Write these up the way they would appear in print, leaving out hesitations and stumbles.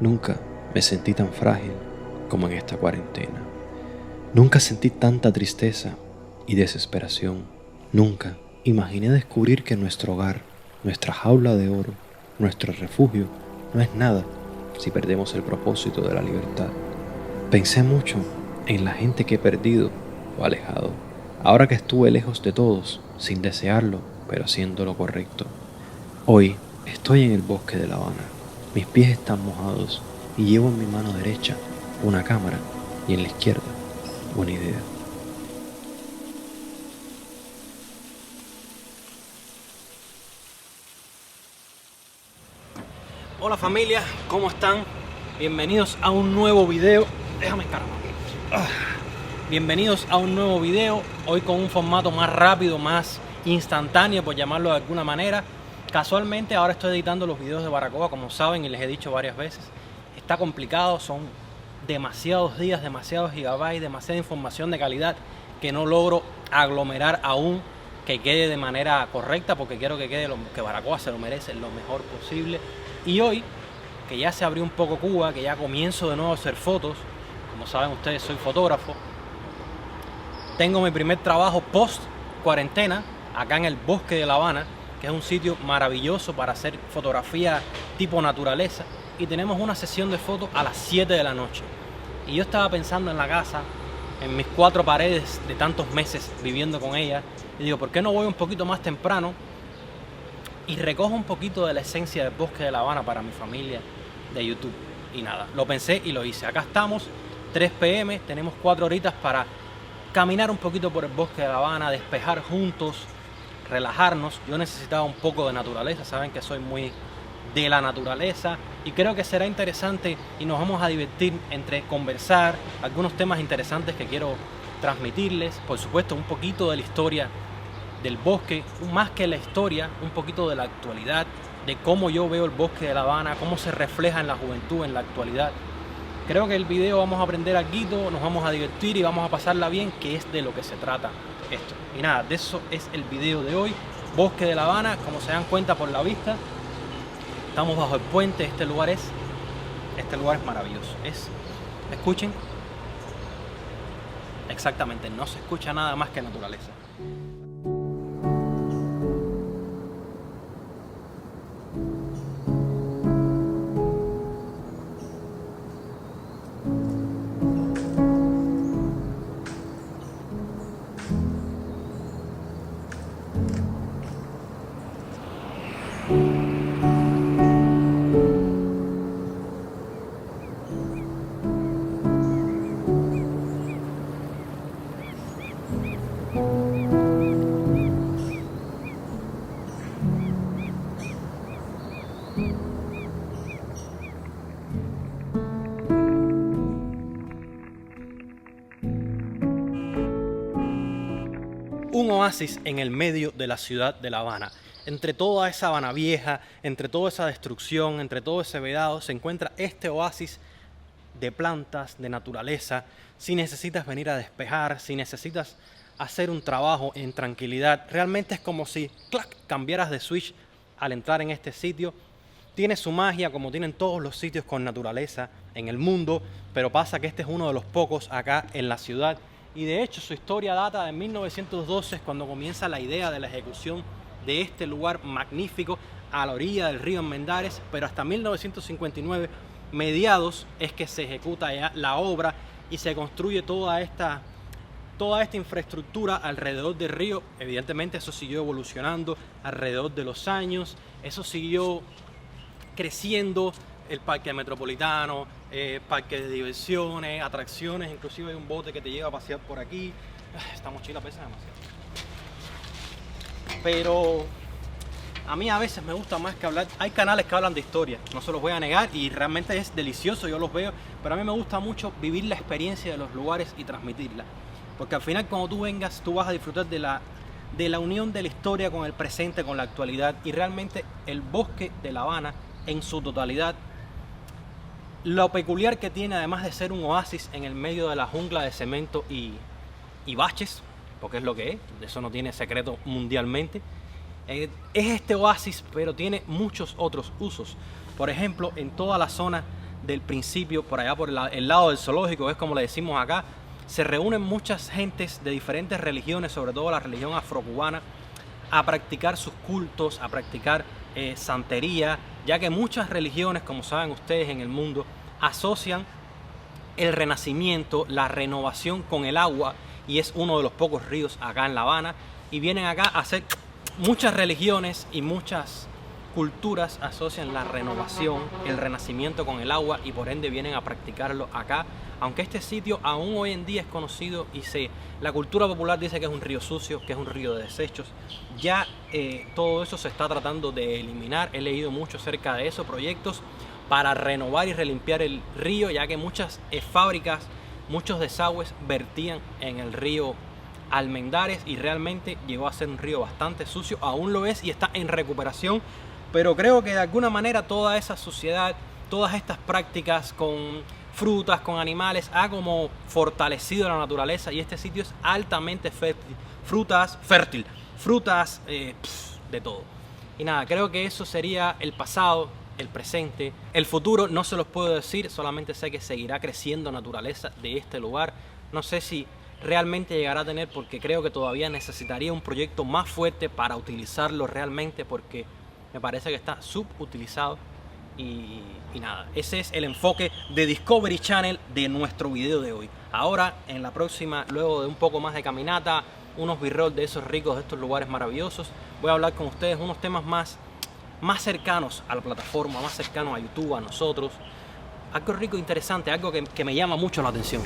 Nunca me sentí tan frágil como en esta cuarentena. Nunca sentí tanta tristeza y desesperación. Nunca imaginé descubrir que nuestro hogar, nuestra jaula de oro, nuestro refugio, no es nada si perdemos el propósito de la libertad. Pensé mucho en la gente que he perdido o alejado, ahora que estuve lejos de todos, sin desearlo, pero haciendo lo correcto. Hoy estoy en el bosque de La Habana. Mis pies están mojados y llevo en mi mano derecha una cámara y en la izquierda una idea. Hola familia, ¿cómo están? Bienvenidos a un nuevo video. Déjame encargar. Bienvenidos a un nuevo video, hoy con un formato más rápido, más instantáneo, por llamarlo de alguna manera. Casualmente ahora estoy editando los videos de Baracoa, como saben y les he dicho varias veces. Está complicado, son demasiados días, demasiados gigabytes, demasiada información de calidad que no logro aglomerar aún, que quede de manera correcta, porque quiero que quede lo que Baracoa se lo merece, lo mejor posible. Y hoy, que ya se abrió un poco Cuba, que ya comienzo de nuevo a hacer fotos, como saben ustedes soy fotógrafo, tengo mi primer trabajo post cuarentena acá en el bosque de La Habana, que es un sitio maravilloso para hacer fotografía tipo naturaleza, y tenemos una sesión de fotos a las 7 de la noche. Y yo estaba pensando en la casa, en mis 4 paredes de tantos meses viviendo con ella, y digo, ¿por qué no voy un poquito más temprano y recojo un poquito de la esencia del bosque de La Habana para mi familia de YouTube? Y nada, lo pensé y lo hice. Acá estamos, 3 p.m, tenemos 4 horitas para caminar un poquito por el bosque de La Habana, despejar juntos, relajarnos. Yo necesitaba un poco de naturaleza, saben que soy muy de la naturaleza y creo que será interesante y nos vamos a divertir entre conversar, algunos temas interesantes que quiero transmitirles, por supuesto un poquito de la historia del bosque, más que la historia, un poquito de la actualidad, de cómo yo veo el bosque de La Habana, cómo se refleja en la juventud, en la actualidad. Creo que el video vamos a aprender algo, nos vamos a divertir y vamos a pasarla bien, que es de lo que se trata esto. Y nada, de eso es el video de hoy. Bosque de La Habana, como se dan cuenta por la vista, estamos bajo el puente. Este lugar es maravilloso. Escuchen, exactamente, no se escucha nada más que naturaleza. Un oasis en el medio de la ciudad de La Habana. Entre toda esa Habana vieja, entre toda esa destrucción, entre todo ese vedado, se encuentra este oasis de plantas, de naturaleza. Si necesitas venir a despejar, si necesitas hacer un trabajo en tranquilidad, realmente es como si ¡clac!, cambiaras de switch al entrar en este sitio. Tiene su magia, como tienen todos los sitios con naturaleza en el mundo, pero pasa que este es uno de los pocos acá en la ciudad. Y de hecho su historia data de 1912, cuando comienza la idea de la ejecución de este lugar magnífico a la orilla del río Mendares, pero hasta 1959, mediados, es que se ejecuta ya la obra y se construye toda esta infraestructura alrededor del río. Evidentemente eso siguió evolucionando alrededor de los años, eso siguió creciendo. El parque metropolitano, parque de diversiones, atracciones, inclusive hay un bote que te lleva a pasear por aquí. Esta mochila pesa demasiado. Pero a mí a veces me gusta más que hablar. Hay canales que hablan de historia, no se los voy a negar, y realmente es delicioso, yo los veo, pero a mí me gusta mucho vivir la experiencia de los lugares y transmitirla. Porque al final cuando tú vengas, tú vas a disfrutar de la unión de la historia con el presente, con la actualidad, y realmente el bosque de La Habana en su totalidad, lo peculiar que tiene, además de ser un oasis en el medio de la jungla de cemento y baches, porque es lo que es, eso no tiene secreto mundialmente, es este oasis, pero tiene muchos otros usos. Por ejemplo, en toda la zona del principio, por allá por el lado del zoológico, es como le decimos acá, se reúnen muchas gentes de diferentes religiones, sobre todo la religión afrocubana, a practicar sus cultos, a practicar santería, ya que muchas religiones, como saben ustedes, en el mundo asocian el renacimiento, la renovación con el agua, y es uno de los pocos ríos acá en La Habana, y vienen acá a hacer muchas religiones y muchas culturas asocian la renovación, el renacimiento con el agua, y por ende vienen a practicarlo acá, aunque este sitio aún hoy en día es conocido y la cultura popular dice que es un río sucio, que es un río de desechos. Ya todo eso se está tratando de eliminar. He leído mucho acerca de esos proyectos para renovar y relimpiar el río, ya que muchas fábricas, muchos desagües vertían en el río Almendares y realmente llegó a ser un río bastante sucio, aún lo es y está en recuperación, pero creo que de alguna manera toda esa suciedad, todas estas prácticas con frutas, con animales, ha como fortalecido la naturaleza, y este sitio es altamente fértil, frutas, de todo. Y nada, creo que eso sería el pasado, el presente, el futuro no se los puedo decir, solamente sé que seguirá creciendo naturaleza de este lugar. No sé si realmente llegará a tener, porque creo que todavía necesitaría un proyecto más fuerte para utilizarlo realmente, porque me parece que está subutilizado. Y nada, ese es el enfoque de Discovery Channel de nuestro video de hoy. Ahora, en la próxima, luego de un poco más de caminata, unos b-roll de esos ricos, de estos lugares maravillosos, voy a hablar con ustedes unos temas más cercanos a la plataforma, más cercanos a YouTube, a nosotros. Algo rico, interesante, algo que me llama mucho la atención.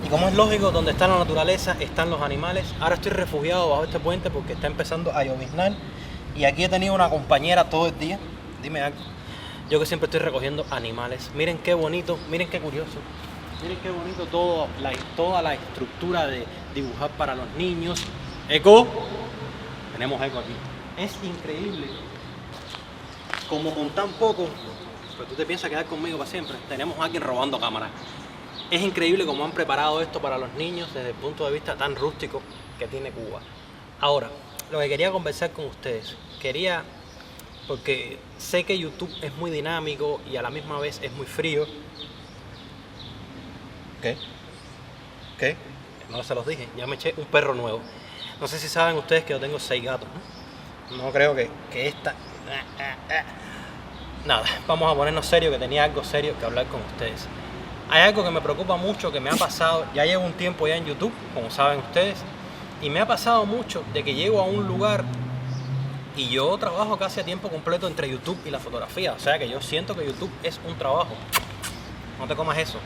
Y como es lógico, donde está la naturaleza están los animales. Ahora estoy refugiado bajo este puente porque está empezando a lloviznar. Y aquí he tenido una compañera todo el día. Dime algo. Yo que siempre estoy recogiendo animales. Miren qué bonito, miren qué curioso. Miren qué bonito toda la estructura de dibujar para los niños. Eco. Tenemos eco aquí. Es increíble como con tan poco, pero tú te piensas quedar conmigo para siempre. Tenemos a alguien robando cámaras. Es increíble cómo han preparado esto para los niños desde el punto de vista tan rústico que tiene Cuba. Ahora, lo que quería conversar con ustedes, porque sé que YouTube es muy dinámico y a la misma vez es muy frío. ¿Qué? No se los dije, ya me eché un perro nuevo. No sé si saben ustedes que yo tengo 6 gatos, ¿no? No creo que esta... Nada, vamos a ponernos serios, que tenía algo serio que hablar con ustedes. Hay algo que me preocupa mucho, que me ha pasado, ya llevo un tiempo ya en YouTube, como saben ustedes, y me ha pasado mucho de que llego a un lugar y yo trabajo casi a tiempo completo entre YouTube y la fotografía, o sea que yo siento que YouTube es un trabajo. No te comas eso,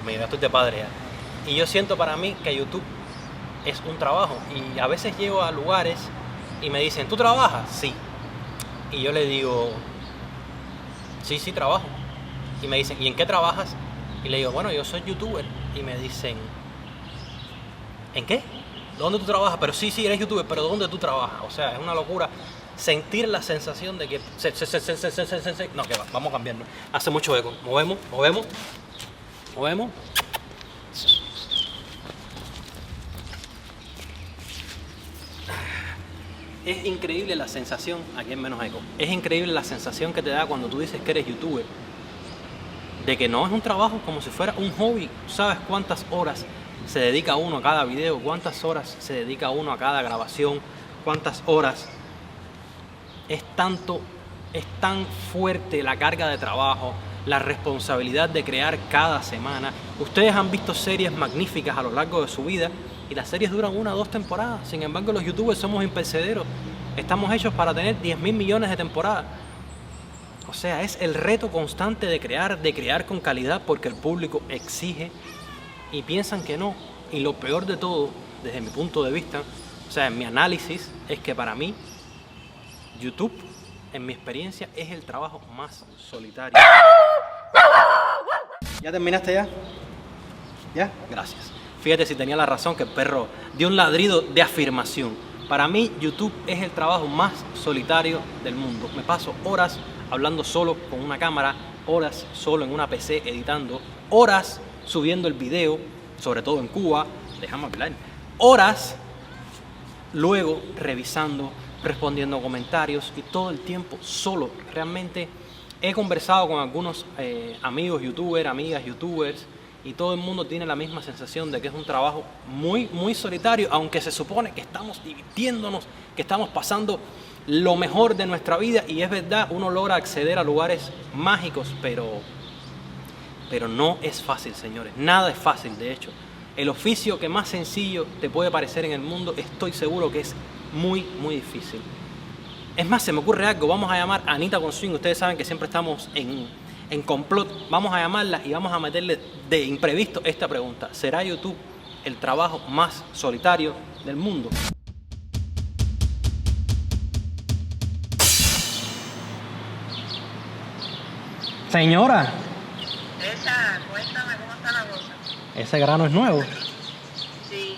ya estoy de padre ya. Y yo siento para mí que YouTube es un trabajo, y a veces llego a lugares y me dicen, ¿tú trabajas? Sí. Y yo le digo, sí, trabajo. Y me dicen, ¿y en qué trabajas? Y le digo, bueno, yo soy youtuber. Y me dicen, ¿en qué? ¿Dónde tú trabajas? Pero sí, eres youtuber, pero ¿dónde tú trabajas? O sea, es una locura sentir la sensación de que... No, que va, vamos cambiando. Hace mucho eco. Movemos. Es increíble la sensación, aquí en menos eco, es increíble la sensación que te da cuando tú dices que eres youtuber, de que no es un trabajo, como si fuera un hobby. ¿Sabes cuántas horas se dedica uno a cada video? ¿Cuántas horas se dedica uno a cada grabación? ¿Cuántas horas? Es tan fuerte la carga de trabajo, la responsabilidad de crear cada semana. Ustedes han visto series magníficas a lo largo de su vida y las series duran 1 o 2 temporadas. Sin embargo, los youtubers somos imperecederos. Estamos hechos para tener 10.000 millones de temporadas. O sea, es el reto constante de crear con calidad, porque el público exige y piensan que no. Y lo peor de todo, desde mi punto de vista, o sea, en mi análisis, es que para mí YouTube en mi experiencia, es el trabajo más solitario. ¿Ya terminaste ya? ¿Ya? Gracias. Fíjate si tenía la razón, que el perro dio un ladrido de afirmación. Para mí, YouTube es el trabajo más solitario del mundo. Me paso horas hablando solo con una cámara, horas solo en una PC editando, horas subiendo el video, sobre todo en Cuba, déjame hablar, horas luego revisando, respondiendo comentarios y todo el tiempo solo. Realmente he conversado con algunos amigos youtubers, amigas youtubers, y todo el mundo tiene la misma sensación de que es un trabajo muy solitario, aunque se supone que estamos divirtiéndonos, que estamos pasando lo mejor de nuestra vida, y es verdad, uno logra acceder a lugares mágicos, pero no es fácil, señores, nada es fácil. De hecho, el oficio que más sencillo te puede parecer en el mundo, estoy seguro que es muy difícil. Es más, se me ocurre algo, vamos a llamar a Anita con Swing, ustedes saben que siempre estamos en complot, vamos a llamarla y vamos a meterle de imprevisto esta pregunta: ¿será YouTube el trabajo más solitario del mundo? Señora. Esa, cuéntame cómo está la cosa. Ese grano es nuevo. Sí.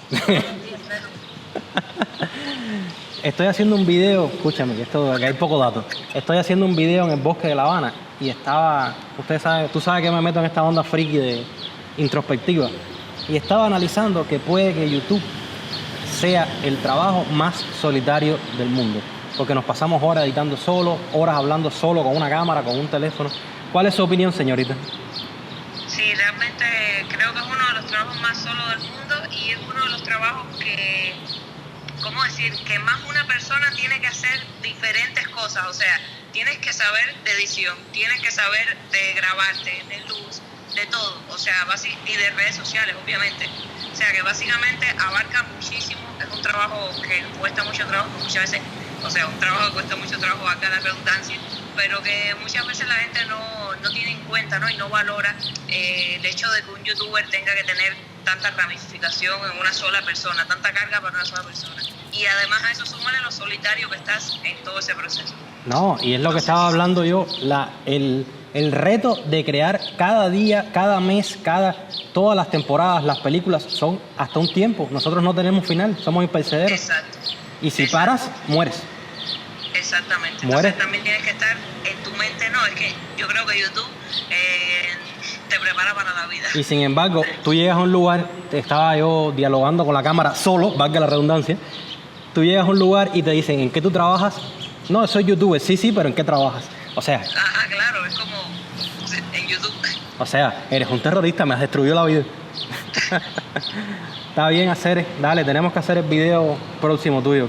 Estoy haciendo un video, escúchame, que hay poco dato. Estoy haciendo un video en el bosque de La Habana y estaba, tú sabes que me meto en esta onda friki de introspectiva, y estaba analizando que puede que YouTube sea el trabajo más solitario del mundo, porque nos pasamos horas editando solo, horas hablando solo con una cámara, con un teléfono. ¿Cuál es su opinión, señorita? Sí, realmente creo que es uno de los trabajos más solos del mundo y es uno de los trabajos que, ¿cómo decir? Que más una persona tiene que hacer diferentes cosas. O sea, tienes que saber de edición, tienes que saber de grabarte, de luz, de todo. O sea, y de redes sociales, obviamente. O sea, que básicamente abarca muchísimo. Es un trabajo que cuesta mucho trabajo muchas veces. O sea, un trabajo que cuesta mucho trabajo, acá la redundancia, pero que muchas veces la gente no tiene en cuenta, ¿no? Y no valora el hecho de que un youtuber tenga que tener tanta ramificación en una sola persona, tanta carga para una sola persona. Y además a eso súmale lo solitario que estás en todo ese proceso. No, y es lo que estaba hablando yo, el reto de crear cada día, cada mes, todas las temporadas, las películas, son hasta un tiempo. Nosotros no tenemos final, somos imperecederos. Exacto. Y si paras, mueres. Exactamente. ¿Mueres? Entonces también tienes que estar en tu mente, no, es que yo creo que YouTube te prepara para la vida. Y sin embargo, tú llegas a un lugar, estaba yo dialogando con la cámara solo, valga la redundancia, tú llegas a un lugar y te dicen, ¿en qué tú trabajas? No, soy youtuber. Sí, pero ¿en qué trabajas? O sea... Ajá, claro, es como en YouTube. O sea, eres un terrorista, me has destruido la vida. Está bien, hacer, dale, tenemos que hacer el video próximo tuyo.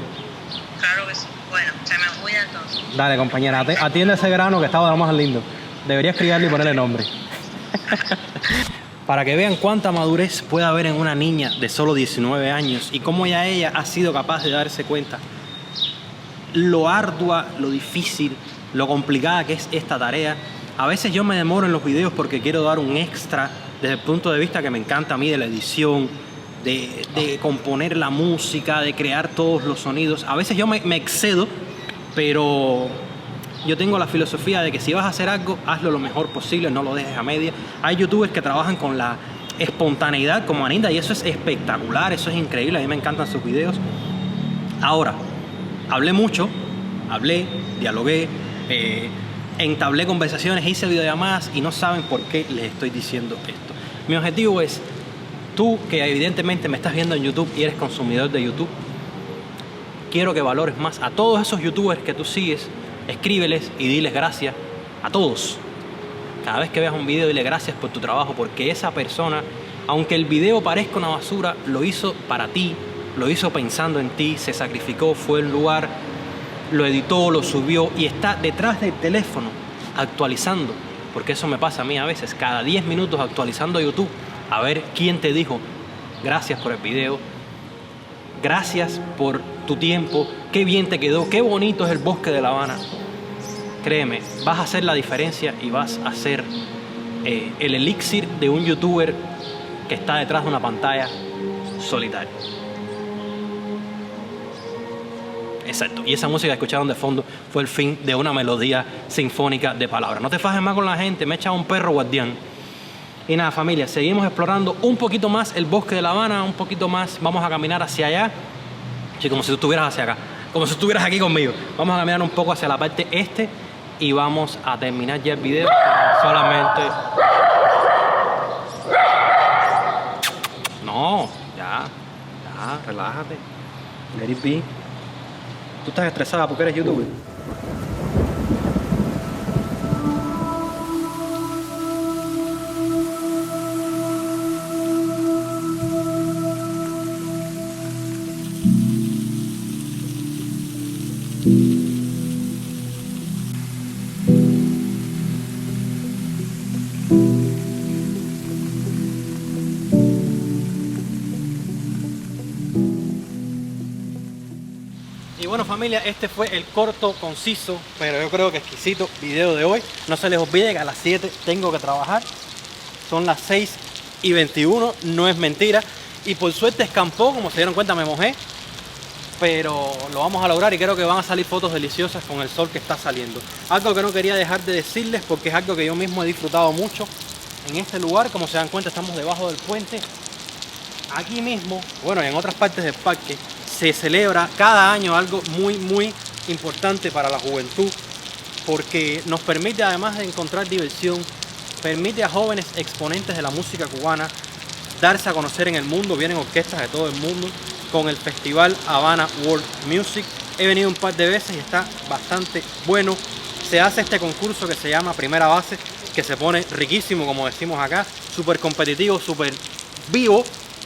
Claro que sí. Bueno, se me cuida entonces. Dale, compañera, atiende ese grano que estaba de lo más lindo. Deberías criarle y ponerle nombre. Para que vean cuánta madurez puede haber en una niña de solo 19 años y cómo ella ha sido capaz de darse cuenta lo ardua, lo difícil, lo complicada que es esta tarea. A veces yo me demoro en los videos porque quiero dar un extra desde el punto de vista que me encanta a mí de la edición, de componer la música, de crear todos los sonidos. A veces yo me excedo, pero yo tengo la filosofía de que si vas a hacer algo, hazlo lo mejor posible, no lo dejes a media. Hay youtubers que trabajan con la espontaneidad como Anita y eso es espectacular, eso es increíble, a mí me encantan sus videos. Ahora, hablé mucho, dialogué, entablé conversaciones, hice videollamadas y no saben por qué les estoy diciendo esto. Mi objetivo es, tú que evidentemente me estás viendo en YouTube y eres consumidor de YouTube, quiero que valores más a todos esos youtubers que tú sigues, escríbeles y diles gracias a todos. Cada vez que veas un video, dile gracias por tu trabajo, porque esa persona, aunque el video parezca una basura, lo hizo para ti, lo hizo pensando en ti, se sacrificó, fue al lugar, lo editó, lo subió y está detrás del teléfono actualizando, porque eso me pasa a mí a veces, cada 10 minutos actualizando YouTube, a ver quién te dijo gracias por el video, gracias por tu tiempo, qué bien te quedó, qué bonito es el bosque de La Habana. Créeme, vas a hacer la diferencia y vas a ser el elixir de un youtuber que está detrás de una pantalla solitario. Exacto. Y esa música que escucharon de fondo fue el fin de una melodía sinfónica de palabras. No te fajes más con la gente, me echa un perro guardián. Y nada, familia, seguimos explorando un poquito más el bosque de La Habana, un poquito más. Vamos a caminar hacia allá. Sí, como si tú estuvieras hacia acá. Como si estuvieras aquí conmigo. Vamos a caminar un poco hacia la parte este y vamos a terminar ya el video. Solamente... No, ya, relájate. Let it be. Tú estás estresada porque eres youtuber. Y bueno, familia, este fue el corto, conciso, pero yo creo que exquisito video de hoy. No se les olvide que a las 7 tengo que trabajar. Son las 6:21, no es mentira. Y por suerte escampó, como se dieron cuenta me mojé. Pero lo vamos a lograr y creo que van a salir fotos deliciosas con el sol que está saliendo. Algo que no quería dejar de decirles porque es algo que yo mismo he disfrutado mucho en este lugar. Como se dan cuenta, estamos debajo del puente. Aquí mismo, bueno, y en otras partes del parque, se celebra cada año algo muy importante para la juventud, porque nos permite, además de encontrar diversión, permite a jóvenes exponentes de la música cubana darse a conocer en el mundo. Vienen orquestas de todo el mundo con el Festival Habana World Music. He venido un par de veces y está bastante bueno. Se hace este concurso que se llama Primera Base, que se pone riquísimo, como decimos acá, súper competitivo, súper vivo,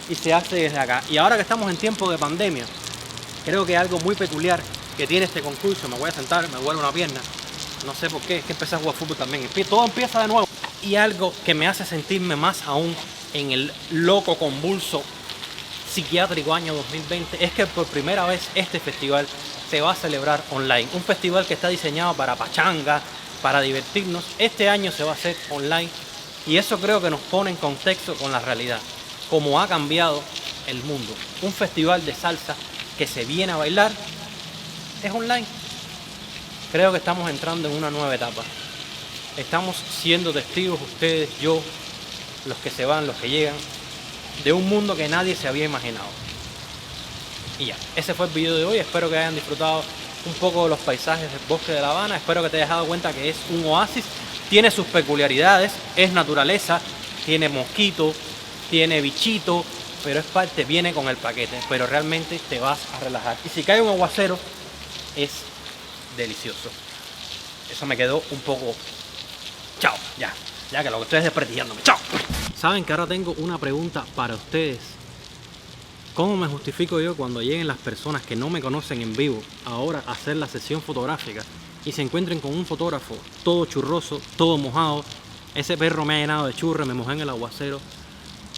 y se hace desde acá. Y ahora que estamos en tiempo de pandemia, creo que algo muy peculiar que tiene este concurso, me voy a sentar, me duele una pierna, no sé por qué, es que empecé a jugar fútbol también, todo empieza de nuevo. Y algo que me hace sentirme más aún en el loco convulso psiquiátrico año 2020 es que por primera vez este festival se va a celebrar online. Un festival que está diseñado para pachanga, para divertirnos. Este año se va a hacer online y eso creo que nos pone en contexto con la realidad, cómo ha cambiado el mundo. Un festival de salsa que se viene a bailar es online. Creo que estamos entrando en una nueva etapa. Estamos siendo testigos, ustedes, yo, los que se van, los que llegan, de un mundo que nadie se había imaginado. Y ya, ese fue el video de hoy. Espero que hayan disfrutado un poco de los paisajes del bosque de La Habana. Espero que te hayas dado cuenta que es un oasis. Tiene sus peculiaridades, es naturaleza, tiene mosquito, tiene bichito, pero es parte, viene con el paquete. Pero realmente te vas a relajar. Y si cae un aguacero, es delicioso. Eso me quedó un poco... Chao, ya que lo que estoy es desprestigiándome. Chao. Saben que ahora tengo una pregunta para ustedes. ¿Cómo me justifico yo cuando lleguen las personas que no me conocen en vivo ahora a hacer la sesión fotográfica y se encuentren con un fotógrafo todo churroso, todo mojado? Ese perro me ha llenado de churre, me mojé en el aguacero.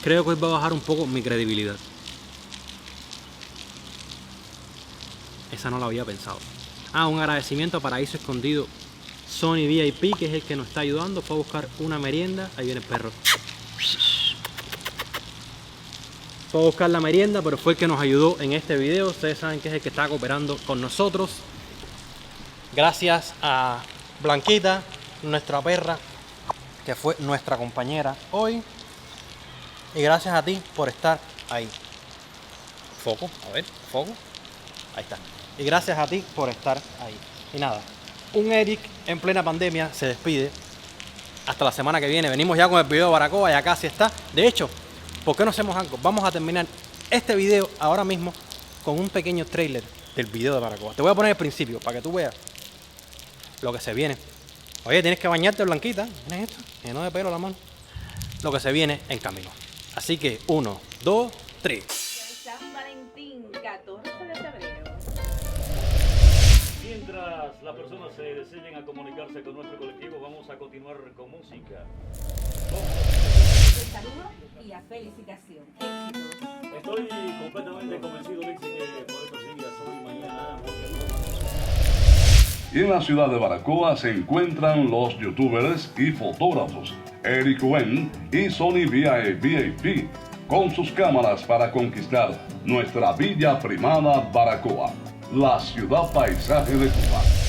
Creo que hoy va a bajar un poco mi credibilidad. Esa no la había pensado. Un agradecimiento a Paraíso Escondido Sony VIP, que es el que nos está ayudando. Fue a buscar una merienda. Ahí viene el perro. Fue a buscar la merienda, pero fue el que nos ayudó en este video. Ustedes saben que es el que está cooperando con nosotros. Gracias a Blanquita, nuestra perra, que fue nuestra compañera hoy. Y gracias a ti por estar ahí. Foco, a ver, foco. Ahí está. Y gracias a ti por estar ahí. Y nada, un Eric en plena pandemia se despide. Hasta la semana que viene. Venimos ya con el video de Baracoa, ya casi está. De hecho, ¿por qué no hacemos algo? Vamos a terminar este video ahora mismo con un pequeño trailer del video de Baracoa. Te voy a poner el principio para que tú veas lo que se viene. Oye, tienes que bañarte, Blanquita. ¿Tienes esto? Lleno de pelo la mano. Lo que se viene en camino. Así que 1, 2, 3. San Valentín, 14 de febrero. Mientras las personas se deciden a comunicarse con nuestro colectivo, vamos a continuar con música. De saludo y a felicitación. Éxitos. Estoy completamente convencido, Lexi, que por estos días, hoy, mañana, Y en la ciudad de Baracoa se encuentran los youtubers y fotógrafos Eric Wen y Sony VIP con sus cámaras para conquistar nuestra villa primada Baracoa. la ciudad paisaje de Cuba.